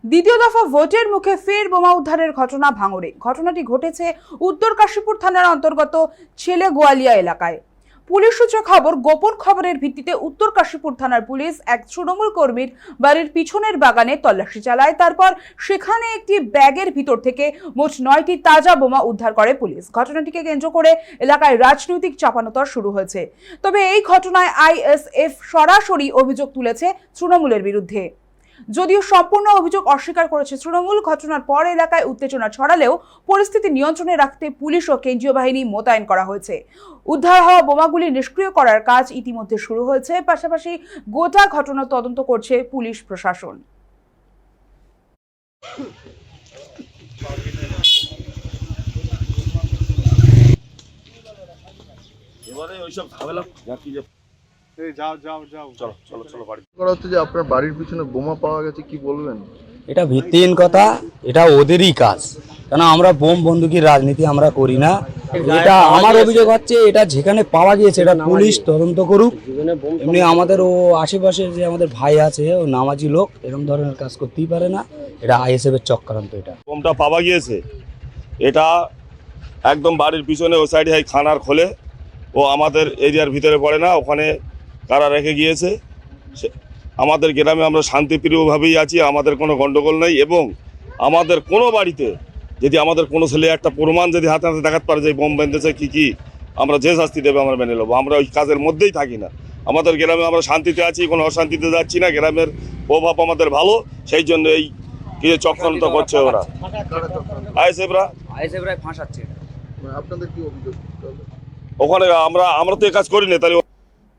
দ্বিতীয় দফা ভোটের মুখে ফের বোমা উদ্ধারের ঘটনা ভাঙড়ে। ঘটনাটি ঘটেছে উত্তর কাশীপুর থানার অন্তর্গত ছেলে গোয়ালিয়া এলাকায়। পুলিশ সূত্রে খবর, গোপন খবরের ভিত্তিতে উত্তর কাশীপুর থানার পুলিশ এক তৃণমূল কর্মীর বাড়ির পিছনের বাগানে তল্লাশি চালায়। তারপর সেখানে একটি ব্যাগের ভিতর থেকে মোট 9টি তাজা বোমা উদ্ধার করে পুলিশ। ঘটনাটিকে কেন্দ্র করে এলাকায় রাজনৈতিক চাপানোতর শুরু হয়েছে। তবে এই ঘটনায় আইএসএফ সরাসরি অভিযোগ তুলেছে তৃণমূলের বিরুদ্ধে। যদিও সম্পূর্ণ অভিযোগ অস্বীকার করেছে তৃণমূল। ঘটনার পর এলাকায় উত্তেজনা ছড়ালেও পরিস্থিতি নিয়ন্ত্রণে রাখতে পুলিশ ও কেন্দ্রীয় বাহিনী মোতায়েন করা হয়েছে। উদ্ধার হওয়া বোমাগুলি নিষ্ক্রিয় করার কাজ ইতিমধ্যে শুরু হয়েছে। পাশাপাশি গোটা ঘটনা তদন্ত করছে পুলিশ প্রশাসন। করা হচ্ছে যে আপনার বাড়ির পিছনে বোমা পাওয়া গেছে, কি বলবেন? এটা ভিত্তিহীন কথা, এটা ওদেরই কাজ। কেন আমরা বোম বন্দুকের রাজনীতি আমরা করি না। এটা আমার অভিযোগ হচ্ছে, এটা যেখানে পাওয়া গিয়েছে এটা পুলিশ তদন্ত করুক। এমনি আমাদের ও আশেপাশে যে আমাদের ভাই আছে, ও নামাজি লোক, এরকম ধরনের কাজ করতেই পারে না। এটা আইএসএফ এর চক্রান্ত। এটা বোমটা পাওয়া গিয়েছে, এটা একদম বাড়ির পিছনে ও সাইডে খানার খোলে, ও আমাদের এরিয়ার ভিতরে পড়ে না। ওখানে কারা রেখে গিয়েছে। আমাদের গ্রামে আমরা শান্তিপ্রিয়ভাবেই আছি, আমাদের কোনো গণ্ডগোল নেই। এবং আমাদের কোনো বাড়িতে যদি আমাদের কোনো ছেলে একটা প্রমাণ যদি হাতে হাতে দেখাতে পারে যে বোম বেঁধেছে কি আমরা যে শাস্তি দেবে আমরা মেনে নেবো। আমরা ওই কাজের মধ্যেই থাকি না। আমাদের গ্রামে আমরা শান্তিতে আছি, কোনো অশান্তিতে যাচ্ছি না। গ্রামের প্রভাব আমাদের ভালো, সেই জন্য এই কিছু চক্রান্ত করছে ওরা, আইএসএফরা ফাঁসাচ্ছে। আপনাদের কি অভিযোগ? ওখানে আমরা তো এই কাজ করি না, তাহলে